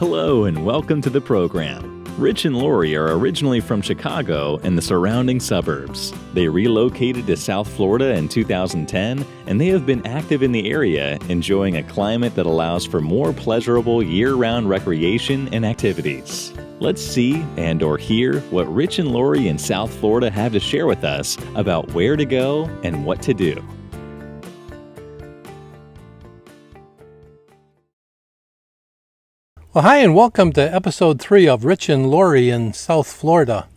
Hello and welcome to the program. Rich and Laurie are originally from Chicago and the surrounding suburbs. They relocated to South Florida in 2010, and they have been active in the area, enjoying a climate that allows for more pleasurable year-round recreation and activities. Let's see and/or hear what Rich and Laurie in South Florida have to share with us about where to go and what to do. Well, hi and welcome to episode 3 of Rich and Laurie in South Florida.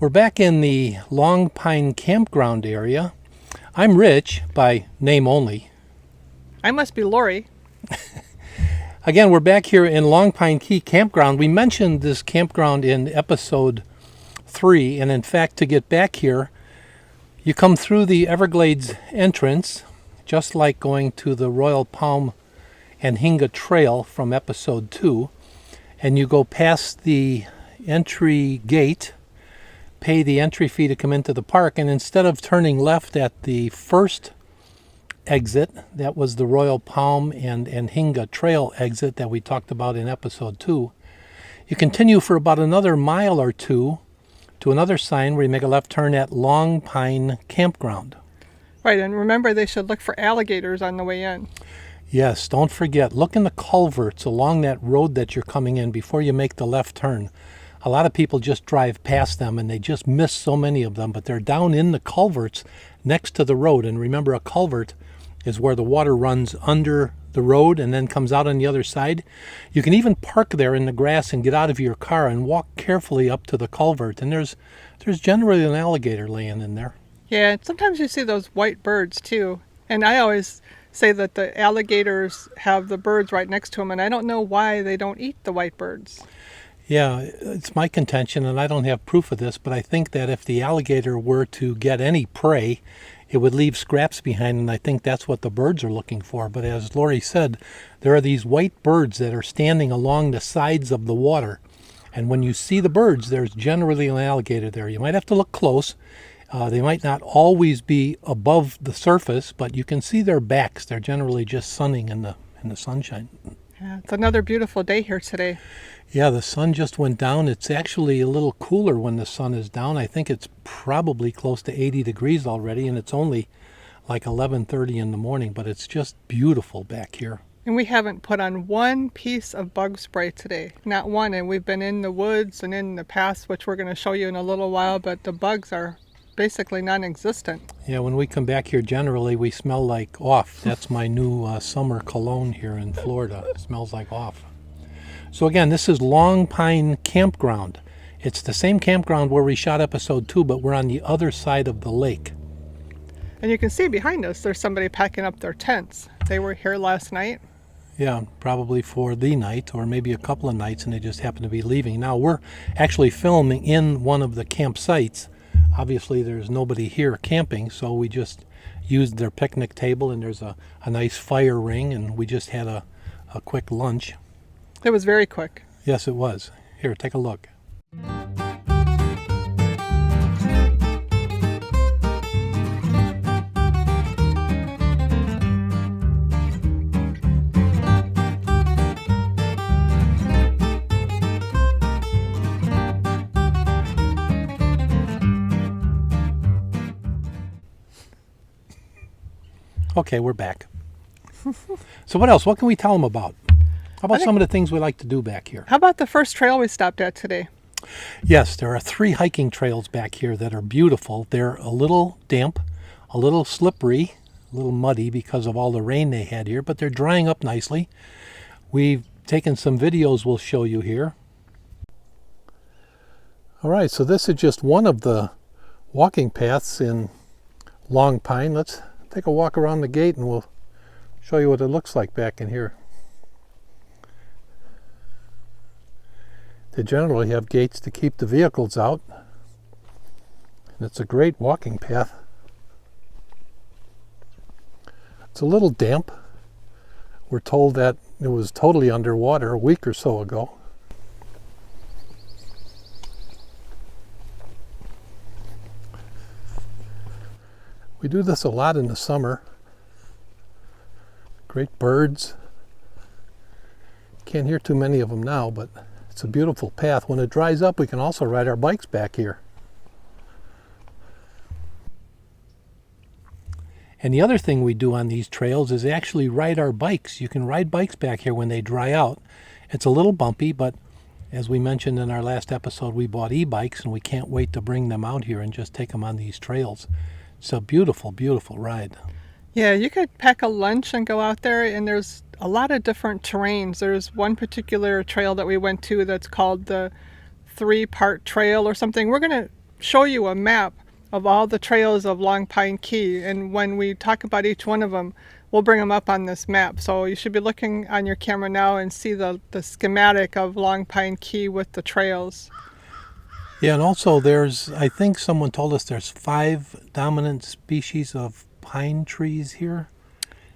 We're back in the Long Pine Campground area. I'm Rich, by name only. I must be Laurie. Again, we're back here in Long Pine Key Campground. We mentioned this campground in episode 3, and in fact, to get back here, you come through the Everglades entrance, just like going to the Royal Palm and Hinga Trail from episode 2, and you go past the entry gate, pay the entry fee to come into the park, and instead of turning left at the first exit, that was the Royal Palm and Hinga Trail exit that we talked about in episode 2, you continue for about another mile or two to another sign where you make a left turn at Long Pine Campground. Right, and remember they should look for alligators on the way in. Yes, don't forget, look in the culverts along that road that you're coming in before you make the left turn. A lot of people just drive past them and they just miss so many of them, but they're down in the culverts next to the road. And remember, a culvert is where the water runs under the road and then comes out on the other side. You can even park there in the grass and get out of your car and walk carefully up to the culvert. And there's generally an alligator laying in there. Yeah, sometimes you see those white birds too. And I always say that the alligators have the birds right next to them, and I don't know why they don't eat the white birds. Yeah, it's my contention, and I don't have proof of this, but I think that if the alligator were to get any prey, it would leave scraps behind, and I think that's what the birds are looking for. But as Laurie said, there are these white birds that are standing along the sides of the water, and when you see the birds, there's generally an alligator there. You might have to look close. They might not always be above the surface, but you can see their backs. They're generally just sunning in the sunshine. Yeah, it's another beautiful day here today. Yeah, the sun just went down. It's actually a little cooler when the sun is down. I think it's probably close to 80 degrees already, and it's only like 11:30 in the morning, but it's just beautiful back here. And we haven't put on one piece of bug spray today, not one. And we've been in the woods and in the paths, which we're going to show you in a little while, but the bugs are basically non-existent. Yeah, when we come back here, generally we smell like off. That's my new summer cologne here in Florida. It smells like off. So again, this is Long Pine Campground. It's the same campground where we shot episode 2, but we're on the other side of the lake. And you can see behind us, there's somebody packing up their tents. They were here last night. Yeah, probably for the night or maybe a couple of nights, and they just happen to be leaving. Now, we're actually filming in one of the campsites. Obviously, there's nobody here camping, so we just used their picnic table, and there's a nice fire ring, and we just had a quick lunch. It was very quick. Yes, it was. Here, take a look. Okay, we're back. So what else? What can we tell them about? How about some of the things we like to do back here? How about the first trail we stopped at today? Yes, there are 3 hiking trails back here that are beautiful. They're a little damp, a little slippery, a little muddy because of all the rain they had here, but they're drying up nicely. We've taken some videos we'll show you here. All right, so this is just one of the walking paths in Long Pine. Let's take a walk around the gate and we'll show you what it looks like back in here. They generally have gates to keep the vehicles out, and it's a great walking path. It's a little damp. We're told that it was totally underwater a week or so ago. We do this a lot in the summer. Great birds. Can't hear too many of them now, but it's a beautiful path. When it dries up, we can also ride our bikes back here. And the other thing we do on these trails is actually ride our bikes. You can ride bikes back here when they dry out. It's a little bumpy, but as we mentioned in our last episode, we bought e-bikes and we can't wait to bring them out here and just take them on these trails. It's a beautiful, beautiful ride. Yeah, you could pack a lunch and go out there, and there's a lot of different terrains. There's one particular trail that we went to that's called the 3-part trail or something. We're going to show you a map of all the trails of Long Pine Key, and when we talk about each one of them, we'll bring them up on this map. So you should be looking on your camera now and see the schematic of Long Pine Key with the trails. Yeah, and also I think someone told us there's 5 dominant species of pine trees here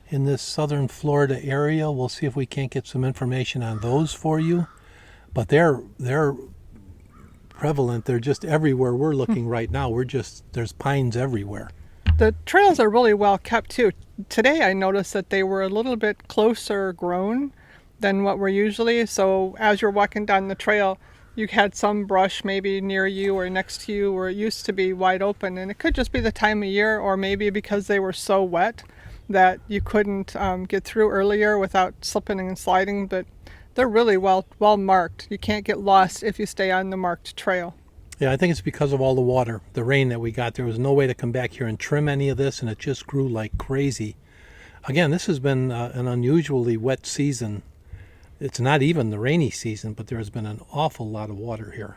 in this southern Florida area. We'll see if we can't get some information on those for you. But they're prevalent. They're just everywhere we're looking right now. There's pines everywhere. The trails are really well kept too. Today I noticed that they were a little bit closer grown than what we're usually. So as you're walking down the trail, you had some brush maybe near you or next to you where it used to be wide open. And it could just be the time of year, or maybe because they were so wet that you couldn't get through earlier without slipping and sliding. But they're really well marked. You can't get lost if you stay on the marked trail. Yeah, I think it's because of all the water, the rain that we got. There was no way to come back here and trim any of this, and it just grew like crazy. Again, this has been an unusually wet season. It's not even the rainy season, but there has been an awful lot of water here.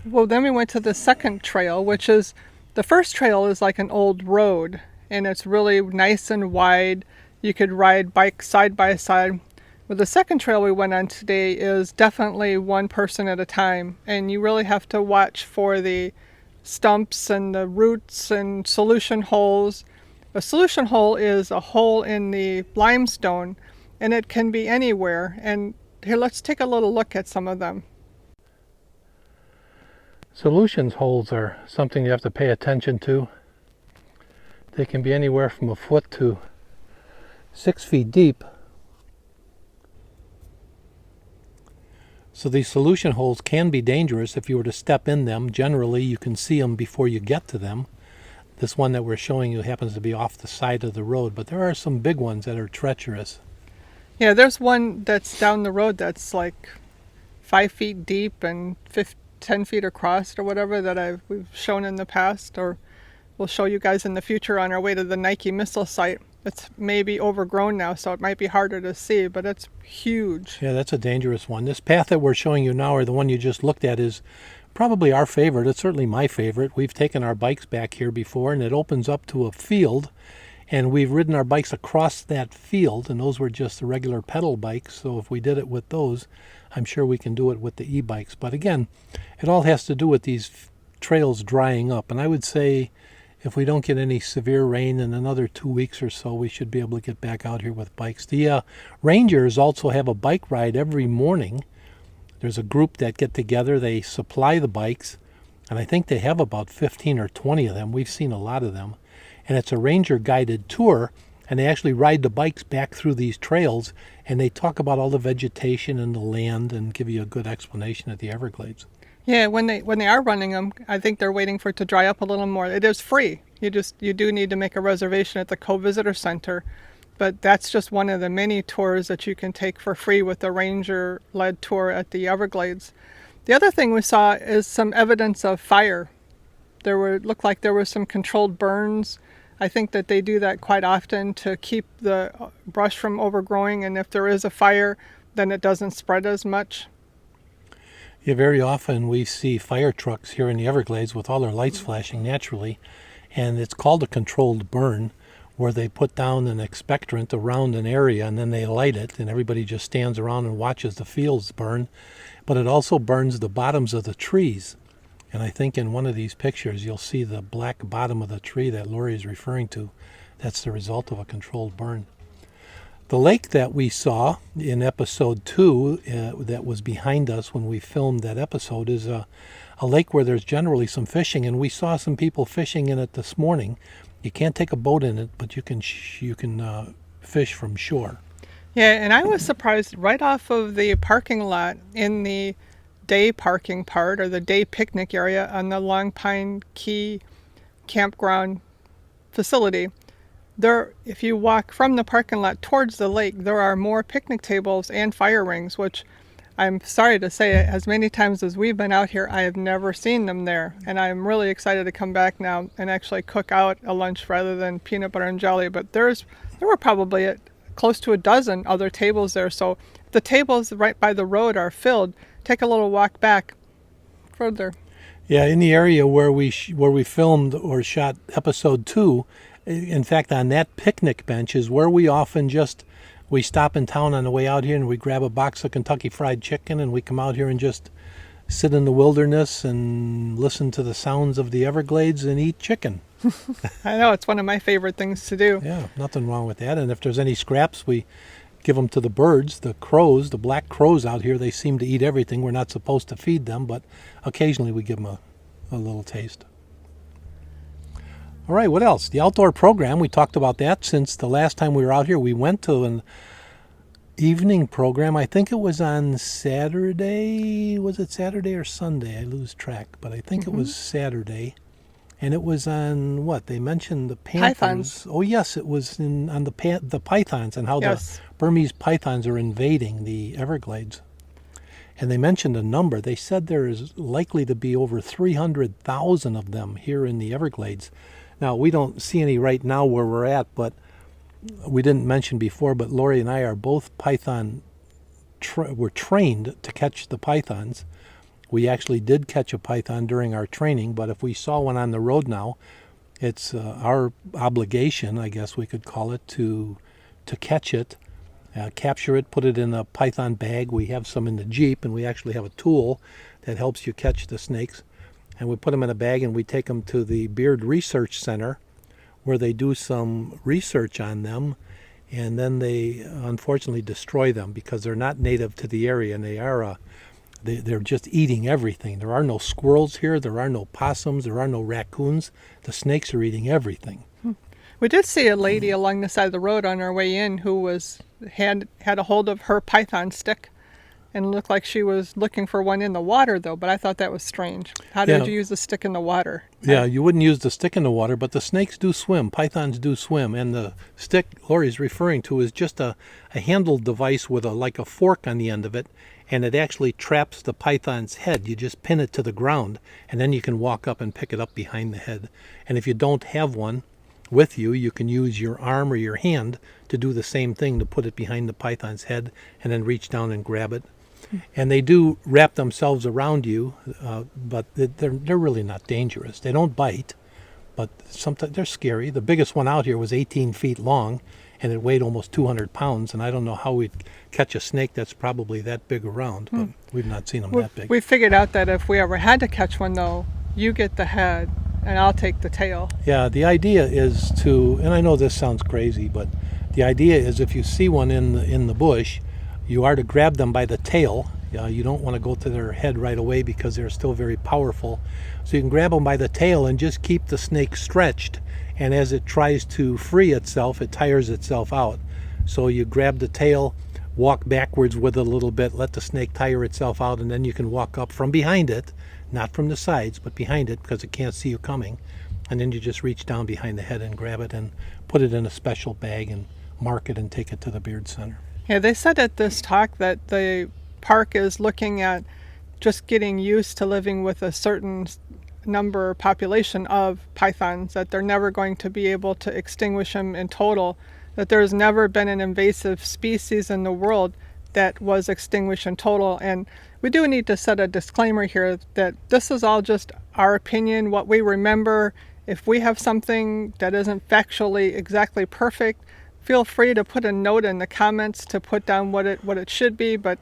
Well, then we went to the second trail, which is, the first trail is like an old road, and it's really nice and wide. You could ride bikes side by side. But the second trail we went on today is definitely one person at a time, and you really have to watch for the stumps and the roots and solution holes. A solution hole is a hole in the limestone, and it can be anywhere. And here, let's take a little look at some of them. Solution holes are something you have to pay attention to. They can be anywhere from a foot to 6 feet deep. So these solution holes can be dangerous if you were to step in them. Generally, you can see them before you get to them. This one that we're showing you happens to be off the side of the road, but there are some big ones that are treacherous. Yeah, there's one that's down the road that's like 5 feet deep and 10 feet across or whatever that we've shown in the past, or we'll show you guys in the future on our way to the Nike missile site. It's maybe overgrown now, so it might be harder to see, but it's huge. Yeah, that's a dangerous one. This path that we're showing you now, or the one you just looked at, is probably our favorite. It's certainly my favorite. We've taken our bikes back here before, and it opens up to a field, and we've ridden our bikes across that field, and those were just the regular pedal bikes, so if we did it with those, I'm sure we can do it with the e-bikes. But again, it all has to do with these trails drying up, and I would say if we don't get any severe rain in another 2 weeks or so, we should be able to get back out here with bikes. The rangers also have a bike ride every morning. There's a group that get together. They supply the bikes, and I think they have about 15 or 20 of them. We've seen a lot of them. And it's a ranger-guided tour, and they actually ride the bikes back through these trails, and they talk about all the vegetation and the land and give you a good explanation of the Everglades. Yeah, when they are running them, I think they're waiting for it to dry up a little more. It is free. You do need to make a reservation at the Co-Visitor Center, but that's just one of the many tours that you can take for free with the ranger-led tour at the Everglades. The other thing we saw is some evidence of fire. Looked like there were some controlled burns. I think that they do that quite often to keep the brush from overgrowing, and if there is a fire, then it doesn't spread as much. Yeah, very often we see fire trucks here in the Everglades with all their lights flashing naturally, and it's called a controlled burn, where they put down an expectorant around an area and then they light it, and everybody just stands around and watches the fields burn. But it also burns the bottoms of the trees. And I think in one of these pictures you'll see the black bottom of the tree that Laurie is referring to. That's the result of a controlled burn. The lake that we saw in episode 2 that was behind us when we filmed that episode is a lake where there's generally some fishing, and we saw some people fishing in it this morning. You can't take a boat in it, but you can fish from shore. Yeah, and I was surprised right off of the parking lot in the day parking part or the day picnic area on the Long Pine Key Campground facility. There, if you walk from the parking lot towards the lake, there are more picnic tables and fire rings, which I'm sorry to say, as many times as we've been out here, I have never seen them there. And I'm really excited to come back now and actually cook out a lunch rather than peanut butter and jelly. But there were probably close to a dozen other tables there. So if the tables right by the road are filled, take a little walk back further. Yeah, in the area where we filmed or shot episode 2, in fact, on that picnic bench is where we often we stop in town on the way out here and we grab a box of Kentucky Fried Chicken and we come out here and just sit in the wilderness and listen to the sounds of the Everglades and eat chicken. I know, it's one of my favorite things to do. Yeah, nothing wrong with that. And if there's any scraps, we give them to the birds, the crows, the black crows out here. They seem to eat everything. We're not supposed to feed them, but occasionally we give them a little taste. All right, what else? The outdoor program, we talked about that since the last time we were out here. We went to an evening program. I think it was on Saturday. Was it Saturday or Sunday? I lose track, but I think it was Saturday. And it was on what? They mentioned the panthers. Pythons. Oh, yes, it was on the pythons and how Yes. the Burmese pythons are invading the Everglades. And they mentioned a number. They said there is likely to be over 300,000 of them here in the Everglades. Now, we don't see any right now where we're at, but we didn't mention before, but Laurie and I are both python, we're trained to catch the pythons. We actually did catch a python during our training, but if we saw one on the road now, it's our obligation, I guess we could call it, to catch it, capture it, put it in a python bag. We have some in the Jeep, and we actually have a tool that helps you catch the snakes. And we put them in a bag and we take them to the Beard Research Center where they do some research on them, and then they unfortunately destroy them because they're not native to the area and they're just eating everything. There are no squirrels here, there are no possums, there are no raccoons. The snakes are eating everything. We did see a lady along the side of the road on our way in who had a hold of her python stick and looked like she was looking for one in the water, though, but I thought that was strange. How did you use the stick in the water? Yeah, you wouldn't use the stick in the water, but the snakes do swim. Pythons do swim, and the stick Laurie's referring to is just a handled device with like a fork on the end of it, and it actually traps the python's head. You just pin it to the ground, and then you can walk up and pick it up behind the head. And if you don't have one with you, you can use your arm or your hand to do the same thing, to put it behind the python's head and then reach down and grab it. And they do wrap themselves around you, but they're really not dangerous. They don't bite, but sometimes they're scary. The biggest one out here was 18 feet long, and it weighed almost 200 pounds. And I don't know how we'd catch a snake that's probably that big around, but we've not seen them that big. We figured out that if we ever had to catch one, though, you get the head and I'll take the tail. Yeah, the idea is to, and I know this sounds crazy, but the idea is if you see one in the bush, you are to grab them by the tail. You don't want to go to their head right away because they're still very powerful. So you can grab them by the tail and just keep the snake stretched. And as it tries to free itself, it tires itself out. So you grab the tail, walk backwards with it a little bit, let the snake tire itself out, and then you can walk up from behind it, not from the sides, but behind it because it can't see you coming. And then you just reach down behind the head and grab it and put it in a special bag and mark it and take it to the Beard Center. Yeah, they said at this talk that the park is looking at just getting used to living with a certain number population of pythons, that they're never going to be able to extinguish them in total, that there's never been an invasive species in the world that was extinguished in total. And we do need to set a disclaimer here that this is all just our opinion, what we remember. If we have something that isn't factually exactly perfect, feel free to put a note in the comments to put down what it should be, but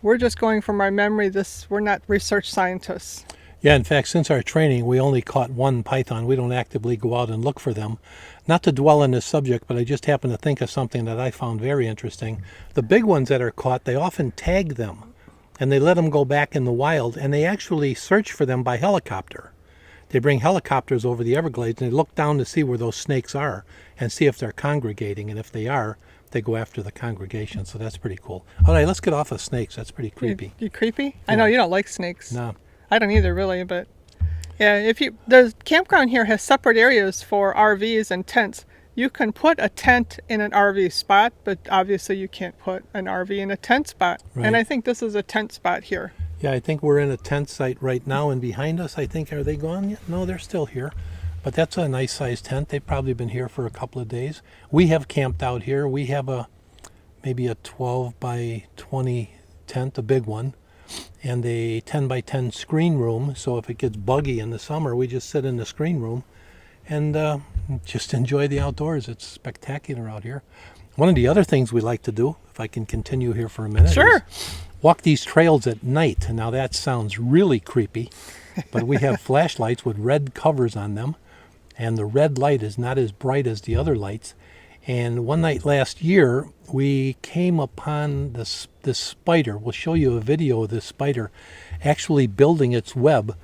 we're just going from our memory. We're not research scientists. Yeah, in fact, since our training, we only caught one python. We don't actively go out and look for them. Not to dwell on this subject, but I just happened to think of something that I found very interesting. The big ones that are caught, they often tag them, and they let them go back in the wild, and they actually search for them by helicopter. They bring helicopters over the Everglades, and they look down to see where those snakes are and see if they're congregating, and if they are, they go after the congregation, so that's pretty cool. All right, let's get off of snakes. That's pretty creepy. You creepy? I know you don't like snakes. No. I don't either, really, but yeah, the campground here has separate areas for RVs and tents. You can put a tent in an RV spot, but obviously you can't put an RV in a tent spot. Right. And I think this is a tent spot here. Yeah, I think we're in a tent site right now, and behind us, I think, are they gone yet? No, they're still here. But that's a nice sized tent. They've probably been here for a couple of days. We have camped out here. We have maybe a 12 by 20 tent, a big one, and a 10 by 10 screen room. So if it gets buggy in the summer, we just sit in the screen room and just enjoy the outdoors. It's spectacular out here. One of the other things we like to do, if I can continue here for a minute, Sure. is walk these trails at night. Now that sounds really creepy, but we have flashlights with red covers on them, and the red light is not as bright as the other lights. And one night last year, we came upon this spider. We'll show you a video of this spider actually building its web.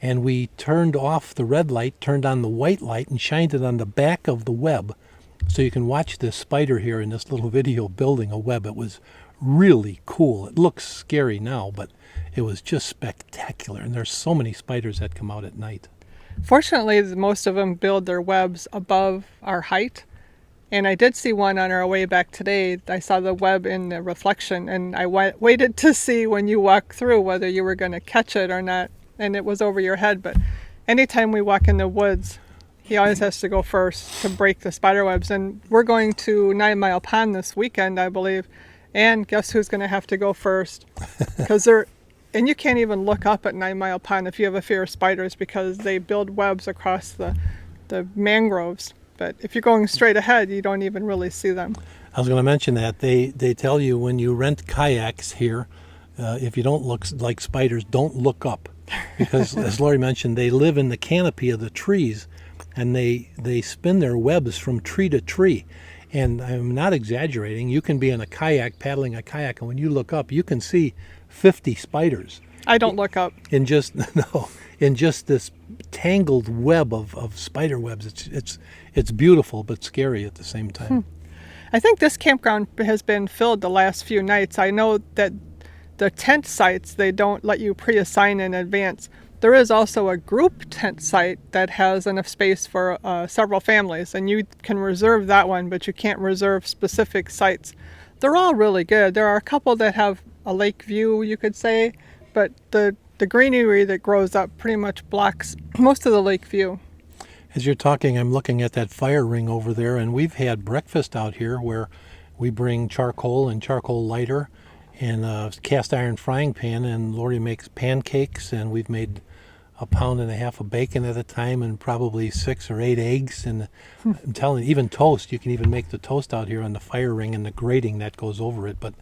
And we turned off the red light, turned on the white light, and shined it on the back of the web. So you can watch this spider here in this little video building a web. It was really cool. It looks scary now, but it was just spectacular. And there's so many spiders that come out at night. Fortunately, most of them build their webs above our height. And I did see one on our way back today. I saw the web in the reflection, and I waited to see when you walk through whether you were going to catch it or not. And it was over your head. But anytime we walk in the woods, he always has to go first to break the spider webs. And we're going to 9 Mile Pond this weekend, I believe. And guess who's going to have to go first? Because and you can't even look up at 9 Mile Pond if you have a fear of spiders, because they build webs across the mangroves. But if you're going straight ahead, you don't even really see them. I was going to mention that. They tell you when you rent kayaks here, if you don't look like spiders, don't look up. Because, as Laurie mentioned, they live in the canopy of the trees, and they spin their webs from tree to tree. And I'm not exaggerating. You can be in a kayak, paddling a kayak, and when you look up, you can see 50 spiders. I don't look up. In just this tangled web of spider webs. It's beautiful but scary at the same time. I think this campground has been filled the last few nights. I know that the tent sites, they don't let you pre-assign in advance. There is also a group tent site that has enough space for several families, and you can reserve that one, but you can't reserve specific sites. They're all really good. There are a couple that have a lake view, you could say, but the greenery that grows up pretty much blocks most of the lake view. As you're talking, I'm looking at that fire ring over there, and we've had breakfast out here where we bring charcoal and charcoal lighter and a cast iron frying pan, and Laurie makes pancakes, and we've made 1.5 pounds of bacon at a time and probably 6 or 8 eggs. And I'm telling you, even toast, you can even make the toast out here on the fire ring and the grating that goes over it. But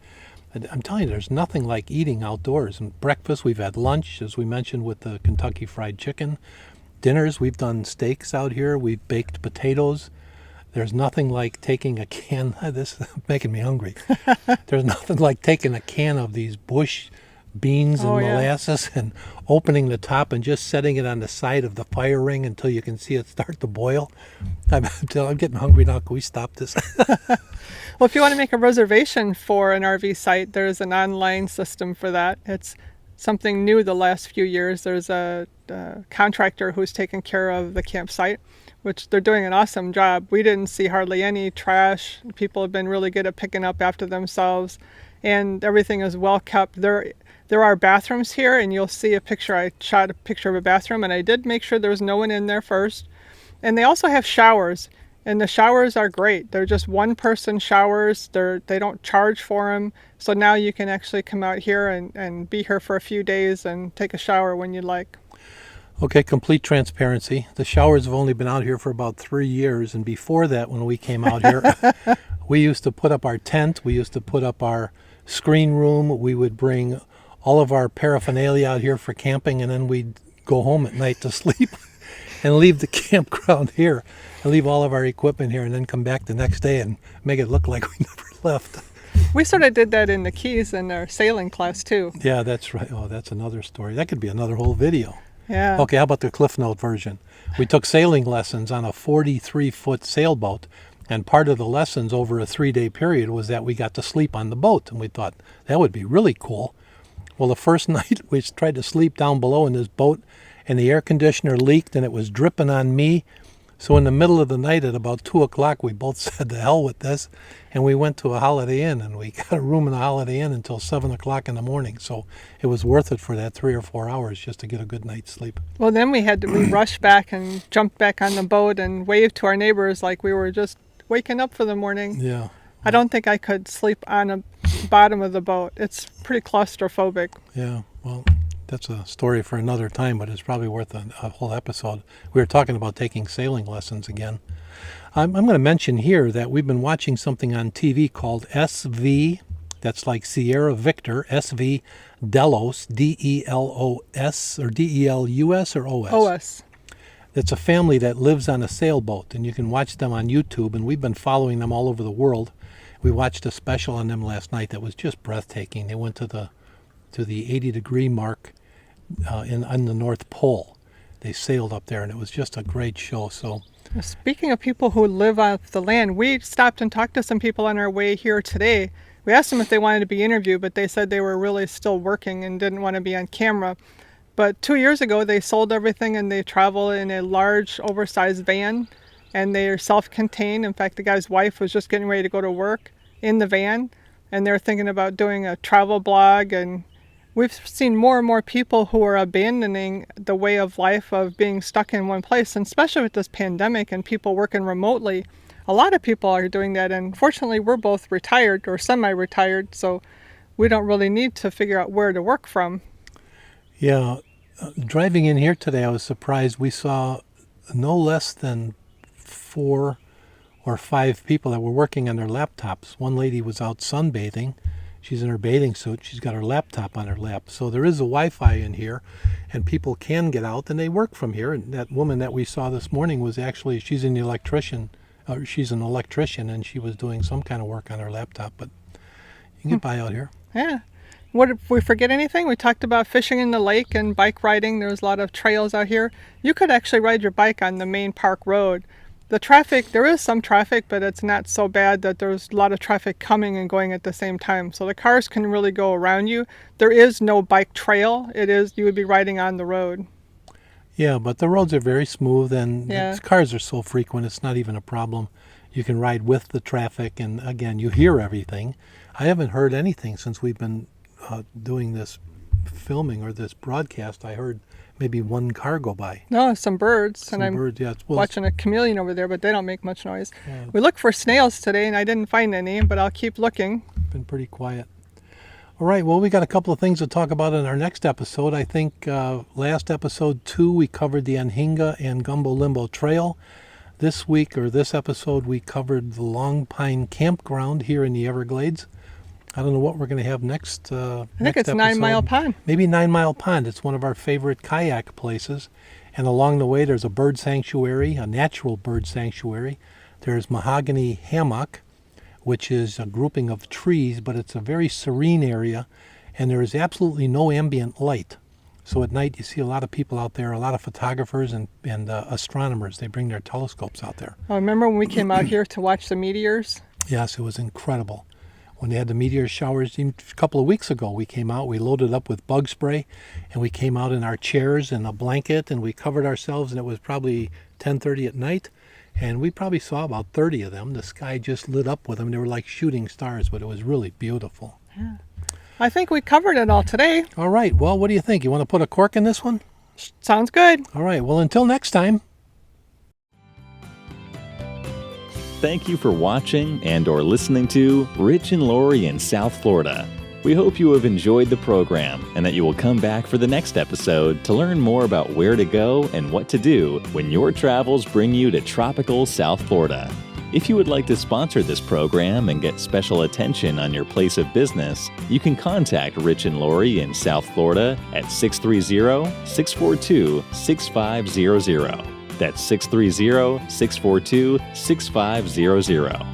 I'm telling you, there's nothing like eating outdoors. And breakfast, we've had lunch, as we mentioned, with the Kentucky Fried Chicken. Dinners, we've done steaks out here. We've baked potatoes. There's nothing like taking a can. This is making me hungry. There's nothing like taking a can of these bush beans and molasses and opening the top and just setting it on the side of the fire ring until you can see it start to boil. I'm getting hungry now. Can we stop this? Well, if you want to make a reservation for an RV site, there's an online system for that. It's something new the last few years. There's a contractor who's taken care of the campsite, which they're doing an awesome job. We didn't see hardly any trash. People have been really good at picking up after themselves, and everything is well kept. There are bathrooms here, and you'll see a picture. I shot a picture of a bathroom, and I did make sure there was no one in there first. And they also have showers, and the showers are great. They're just one-person showers. They don't charge for them. So now you can actually come out here and be here for a few days and take a shower when you like. Okay, complete transparency. The showers have only been out here for about 3 years, and before that, when we came out here, we used to put up our tent. We used to put up our screen room. We would bring all of our paraphernalia out here for camping, and then we'd go home at night to sleep and leave the campground here and leave all of our equipment here and then come back the next day and make it look like we never left. We sort of did that in the Keys in our sailing class too. Yeah, that's right. Oh, that's another story. That could be another whole video. Yeah. Okay, how about the Cliff Note version? We took sailing lessons on a 43-foot sailboat, And part of the lessons over a 3-day period was that we got to sleep on the boat. And we thought, that would be really cool. Well, the first night we tried to sleep down below in this boat, and the air conditioner leaked, and it was dripping on me. So in the middle of the night at about 2 o'clock, we both said, to hell with this. And we went to a Holiday Inn, and we got a room in a Holiday Inn until 7 o'clock in the morning. So it was worth it for that 3 or 4 hours just to get a good night's sleep. Well, then we rushed back and jumped back on the boat and waved to our neighbors like we were just waking up for the morning. Yeah. I don't think I could sleep on the bottom of the boat. It's pretty claustrophobic. Yeah, well, that's a story for another time, but it's probably worth a whole episode. We were talking about taking sailing lessons again. I'm going to mention here that we've been watching something on TV called SV, that's like Sierra Victor, SV Delos, D-E-L-O-S, or D-E-L-U-S or O-S? OS. It's a family that lives on a sailboat, and you can watch them on YouTube, and we've been following them all over the world. We watched a special on them last night that was just breathtaking. They went to the 80-degree mark on the North Pole. They sailed up there, and it was just a great show. So, speaking of people who live off the land, we stopped and talked to some people on our way here today. We asked them if they wanted to be interviewed, but they said they were really still working and didn't want to be on camera. But 2 years ago, they sold everything and they travel in a large, oversized van, and they are self-contained. In fact, the guy's wife was just getting ready to go to work in the van, and they're thinking about doing a travel blog. And we've seen more and more people who are abandoning the way of life of being stuck in one place, and especially with this pandemic and people working remotely. A lot of people are doing that, and fortunately, we're both retired or semi-retired, so we don't really need to figure out where to work from. Yeah, driving in here today, I was surprised. We saw no less than 4 or 5 people that were working on their laptops. One lady was out sunbathing. She's in her bathing suit. She's got her laptop on her lap. So there is a Wi-Fi in here, and people can get out, and they work from here. And that woman that we saw this morning was actually, she's an electrician, and she was doing some kind of work on her laptop. But you can get by out here. Yeah. What if we forget anything? We talked about fishing in the lake and bike riding. There's a lot of trails out here. You could actually ride your bike on the main park road. The traffic, there is some traffic, but it's not so bad that there's a lot of traffic coming and going at the same time. So the cars can really go around you. There is no bike trail. You would be riding on the road. Yeah, but the roads are very smooth, and Yeah. the cars are so frequent, it's not even a problem. You can ride with the traffic, and again, you hear everything. I haven't heard anything since we've been doing this filming or this broadcast. I heard maybe one car go by. No, some birds. Some and I'm birds, yeah. watching a chameleon over there, but they don't make much noise. Yeah. We looked for snails today, and I didn't find any, but I'll keep looking. Been pretty quiet. All right, well, we got a couple of things to talk about in our next episode. I think last episode 2, we covered the Anhinga and Gumbo Limbo Trail. This week, or this episode, we covered the Long Pine Campground here in the Everglades. I don't know what we're going to have next. I think it's 9 Mile Pond. Maybe 9 Mile Pond. It's one of our favorite kayak places. And along the way, there's a bird sanctuary, a natural bird sanctuary. There's Mahogany Hammock, which is a grouping of trees, but it's a very serene area. And there is absolutely no ambient light. So at night, you see a lot of people out there, a lot of photographers and astronomers. They bring their telescopes out there. Oh, remember when we came out here to watch the meteors? Yes, it was incredible. When they had the meteor showers, even a couple of weeks ago, we came out, we loaded up with bug spray, and we came out in our chairs and a blanket, and we covered ourselves, and it was probably 10:30 at night, and we probably saw about 30 of them. The sky just lit up with them. They were like shooting stars, but it was really beautiful. Yeah. I think we covered it all today. All right, well, what do you think? You want to put a cork in this one? Sounds good. All right, well, until next time. Thank you for watching and/or listening to Rich and Laurie in South Florida. We hope you have enjoyed the program and that you will come back for the next episode to learn more about where to go and what to do when your travels bring you to tropical South Florida. If you would like to sponsor this program and get special attention on your place of business, you can contact Rich and Laurie in South Florida at 630-642-6500. That's 630-642-6500.